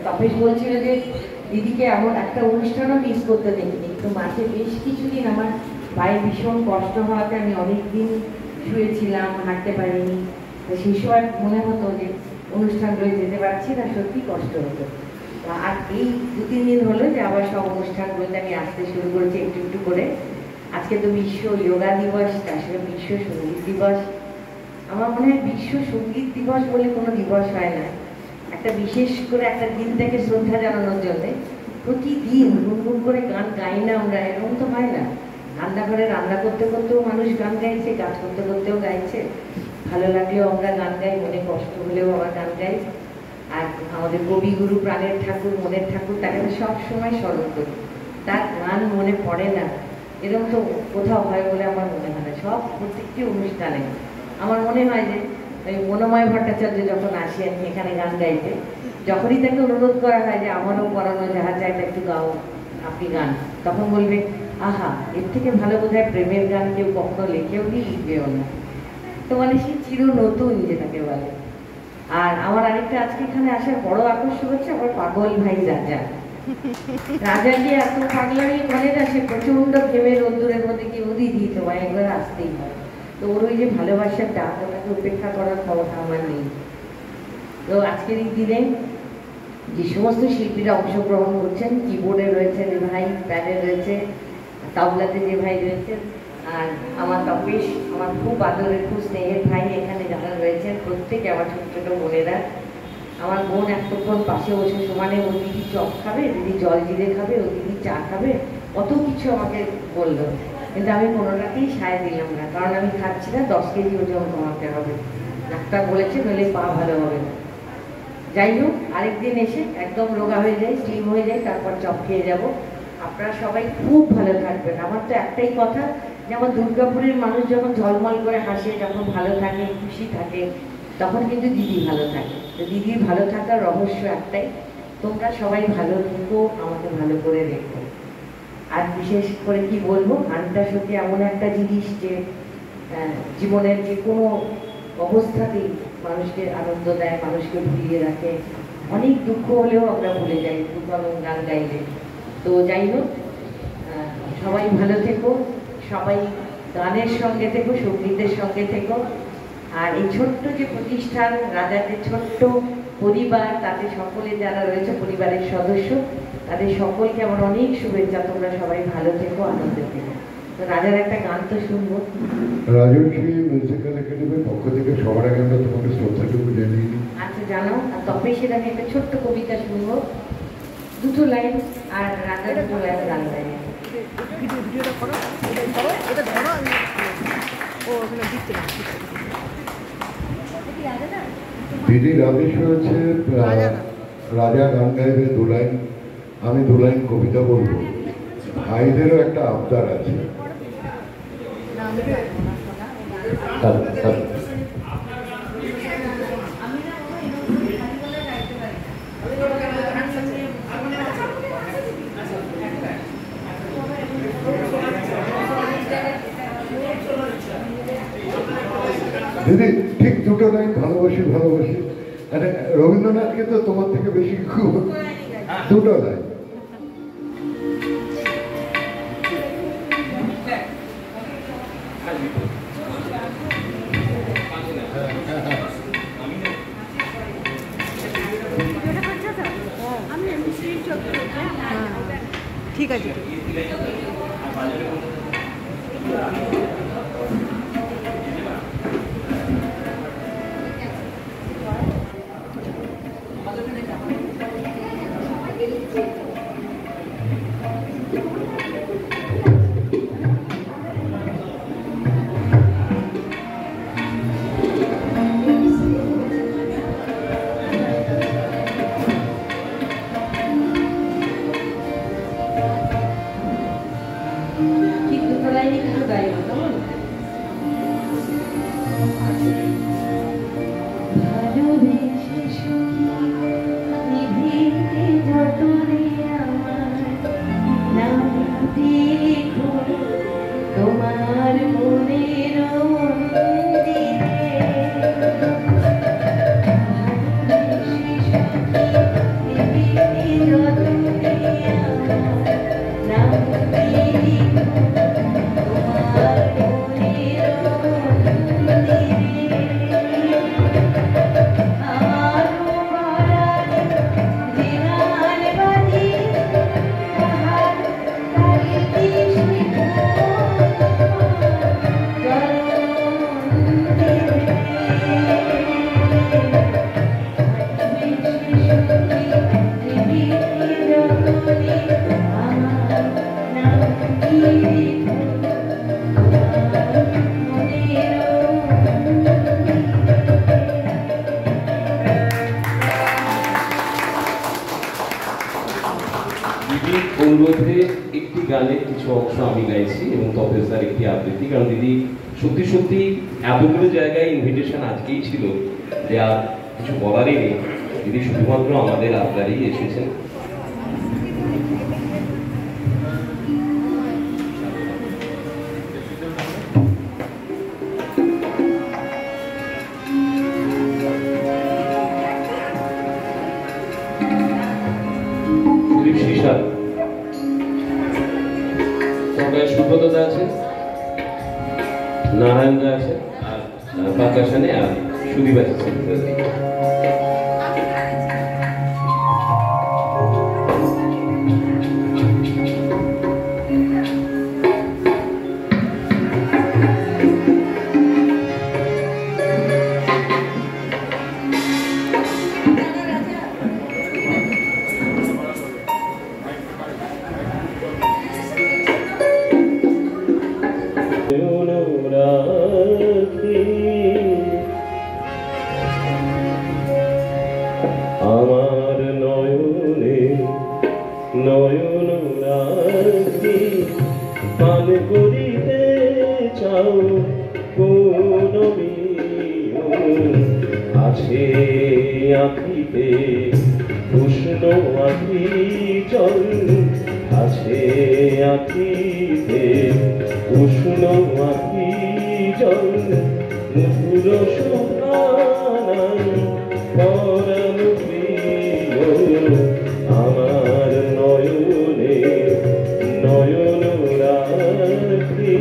তপেশ বলছিল যে দিদিকে এমন একটা অনুষ্ঠানও মিস করতে দেখিনি, কিন্তু মাঝে বেশ কিছুদিন আমার পায়ে ভীষণ কষ্ট হওয়াতে আমি অনেক দিন শুয়েছিলাম, হাঁটতে পারিনি। তো সেই সময় মনে হতো যে অনুষ্ঠানগুলো যেতে পারছি না, সত্যি কষ্ট হতো। আর এই 2-3 দিন হলো যে আবার সব অনুষ্ঠানগুলোতে আমি আসতে শুরু করেছি একটু একটু করে। আজকে তো বিশ্ব যোগা দিবস, আসলে বিশ্ব সঙ্গীত দিবস। আমার মনে হয় বিশ্ব সঙ্গীত দিবস বলে কোনো দিবস হয় না, একটা বিশেষ করে একটা দিনটাকে শ্রদ্ধা জানানোর জন্য প্রতিদিন গুনগুন করে গান গাই না আমরা, এরকম তো হয় না। রান্নাঘরে রান্না করতে করতেও মানুষ গান গাইছে, কাজ করতে করতেও গাইছে, ভালো লাগলেও আমরা গান গাই, মনে কষ্ট হলেও আবার গান গাই। আর আমাদের কবিগুরু প্রাণের ঠাকুর, মনের ঠাকুর, তাকে আমি সবসময় স্মরণ করি। তার গান মনে পড়ে না এরকম তো কোথাও হয় বলে আমার মনে হয় না। সব প্রত্যেকটি অনুষ্ঠানে আমার মনে হয় যে ওই মনোময় ভট্টাচার্য যখন আসেন এখানে গান গাইতে, যখনই তাকে অনুরোধ করা হয় যে আমারও পড়ানো যাহা চাই একটু গাও আপনি গান, তখন বলবে আহা, এর থেকে ভালো বোধহয় প্রেমের গান কেউ কখনো লেখেও কি লিখবেও না। তো মানে সে চির নতুন যেটাকে বলে। আর আমার আরেকটা আজকে এখানে আসার বড় আকর্ষণ হচ্ছে আমার পাগল ভাই রাজা। রাজাকে এত পাগলামি করে না, সে প্রচন্ড প্রেমের রোদ্দুরের মধ্যে কি ও দিদি তোমায় একবার আসতেই হয়। তো ওর ওই যে ভালোবাসার ডাক, ওটাকে উপেক্ষা করার ক্ষমতা আমার নেই। তো আজকের এই দিনে যে সমস্ত শিল্পীরা অংশগ্রহণ করছেন, কিবোর্ডে রয়েছে যে ভাই, প্যাডে রয়েছে, তাবলাতে যে ভাই রয়েছেন, আর আমার তপেশ, আমার খুব আদরের খুব স্নেহের ভাই এখানে যারা রয়েছেন প্রত্যেকে আমার ছোট ছোট বোনেরা। আমার বোন এতক্ষণ পাশে বসে সমানে ও দিদি চপ খাবে, দিদি জল জিরে খাবে, ও দিদি চা খাবে, কত কিছু আমাকে বললো, কিন্তু আমি কোনোটাকেই সায় দিলাম না, কারণ আমি খাচ্ছি না, 10 কেজি ওজন কমাতে হবে, ডাক্তার বলেছে নইলে পা ভালো হবে না। যাই হোক, আরেকদিন এসে একদম রোগা হয়ে যায়, স্লিম হয়ে যায়, তারপর চপ খেয়ে যাবো। আপনারা সবাই খুব ভালো থাকবেন। আমার তো একটাই কথা, যে আমার দুর্গাপুরের মানুষ যখন ঝলমল করে হাসে, যখন ভালো থাকে, খুশি থাকে, তখন কিন্তু দিদি ভালো থাকে। তো দিদির ভালো থাকার রহস্য একটাই, তোমরা সবাই ভালো থেকো, আমাকে ভালো করে রেখো। আর বিশেষ করে কি বলবো, গানটা সত্যি এমন একটা জিনিস যে জীবনের যে কোনো অবস্থাতেই মানুষকে আনন্দ দেয়, মানুষকে ভুলিয়ে রাখে। অনেক দুঃখ হলেও আমরা ভুলে যাই দুর্গম গান গাইলে। তো যাই হোক, সবাই ভালো থেকো, সবাই গানের সঙ্গে থেকো, সঙ্গীতের সঙ্গে থেকো। আর এই ছোট্ট যে প্রতিষ্ঠান, রাজাদের ছোট্ট পরিবার, তাতে সকলে যারা রয়েছে পরিবারের সদস্য, তাদের সকলকে আমার অনেক শুভেচ্ছা। তোমরা সবাই ভালো থেকো, আনন্দে থেকো। তো রাজার একটা গান তো শুনবো। রাজর্ষি মিউজিক্যাল একাডেমির পক্ষ থেকে সবার আগে আমরা তোমাকে শ্রদ্ধাটুকু জানিয়ে দিই। আচ্ছা, জানাও। আর তপেশের আমি একটা ছোট্ট কবিতা শুনবো, 2 লাইন, আর রাজার 2 লাইন গান গাই। ভিডিওটা করো, এটা ধরো, আমি ও ওখানে দিতে না। দিদির আদেশ হয়েছে রাজা গান গাইবে 2 লাইন, আমি 2 লাইন কবিতা বলবো। ভাইদেরও একটা আবদার আছে। দিদি ঠিক 2 লাইন, ভালোবাসি ভালোবাসি। মানে রবীন্দ্রনাথকে তো তোমার থেকে বেশি খুব 2 লাইন। ঠিক আছে। ঠিক 2 লাইনই কিন্তু গাইব। দিদির অনুরোধে একটি গানের কিছু অংশ আমি গাইছি এবং তপেশ দার একটি আবৃত্তি, কারণ দিদি সত্যি সত্যি এতগুলো জায়গায় ইনভিটেশন আজকেই ছিল যে আর কিছু বলারই নেই। দিদি শুধুমাত্র আমাদের আবদারেই এসেছেন। সুব্রতদা আছে, নারায়ণদা আছে, আর পাকাশানে আর সুদীপ আছে। আমার নয়নে নয়ন রাখি পান করিতে চাও কোন আছে আখিতে উষ্ণ আখি জল, আছে আখিতে উষ্ণ আখি জল, মধুর সুধানাই পরাণ প্রিয় আমার নয়নে নয়ন রাখি।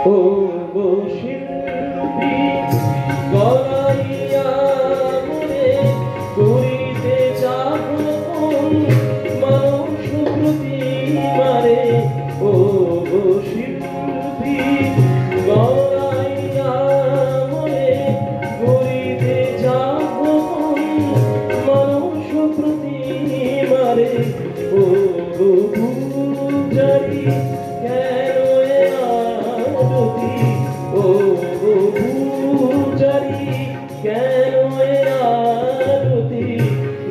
ও গো শিল্পী গলাইয়া মনে করিতে চাপন মানুষ প্রতি মারে। ও গো শিল্পী গলাইয়া মনে করিতে চাপন মানুষ প্রতি মারে। ও গো পূজারি কেন ও গো পূজারি কেন আরতি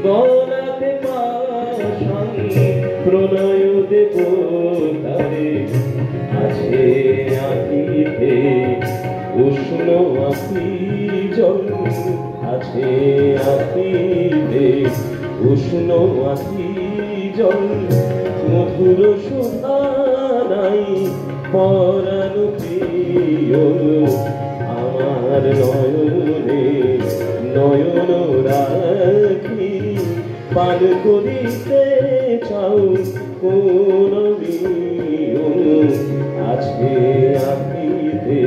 গলাতে পাশান প্রণয় দেব তারে। আছে আখিতে উষ্ণ আখি জল, আছে আখিতে উষ্ণ আখি জল, মধুর সুধানাই পরাণ প্রিয় আমার নয়নে নয়ন রাখি পান করিতে চাও কোন আছে আখিতে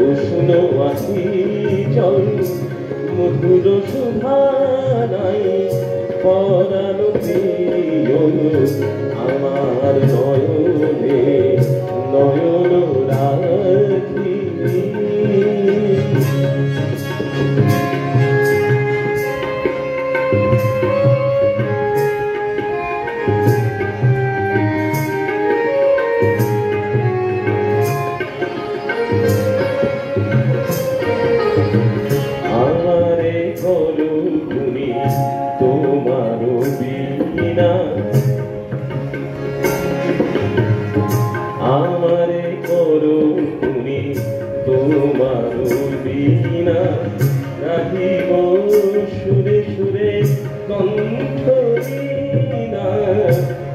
উষ্ণ আখি জল, মধুর সুধানাই পরাণ প্রিয় আমার নয়নে নয়ন রাখি। আমারে করো তুমি তোমার বিনা, আমারে করো তুমি তোমার বিনা, রাখিব সুরে সুরে কণ্ঠ বীণা,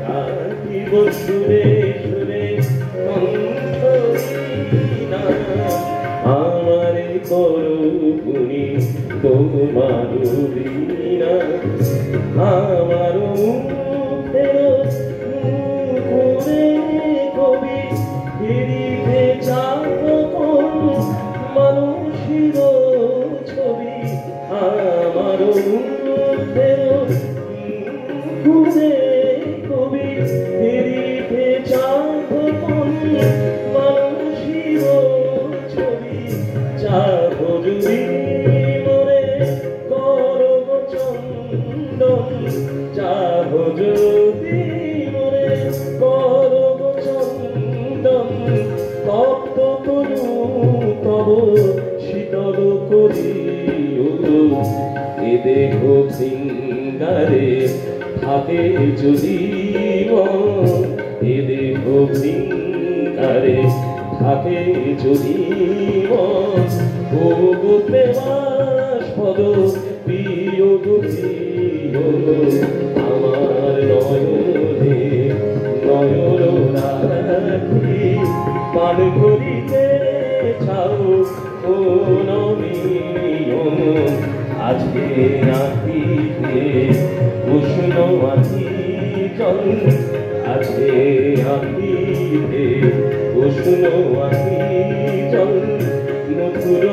রাখিব সুরে সুরে কণ্ঠ বীণা। আমারে করো তুমি তোমার বিনা, আমার মুখে কবি ফিরিতে চাপন মানুষের ছবি। আমার মুখে কবি ফিরিতে চাপন মানুষের ছবি। চাপ যদি মরে করব চন্দন চাহ যদি মরে করব চন্দন তপ্ত তনু তব শীতল করি এ দেহ সিঙ্গারে থাকে যদি এ দেহ সিঙ্গারে থাকে যদি ভোগতে পদ প্রিয় প্রিয় আমার নয়নে নয়ন রাখি পান করিতে ছাও ও নমিও আজকে আঁকিতে উষ্ণ আঁকি জল আজকে আঁকিতে উষ্ণ আঁকি জল মধুর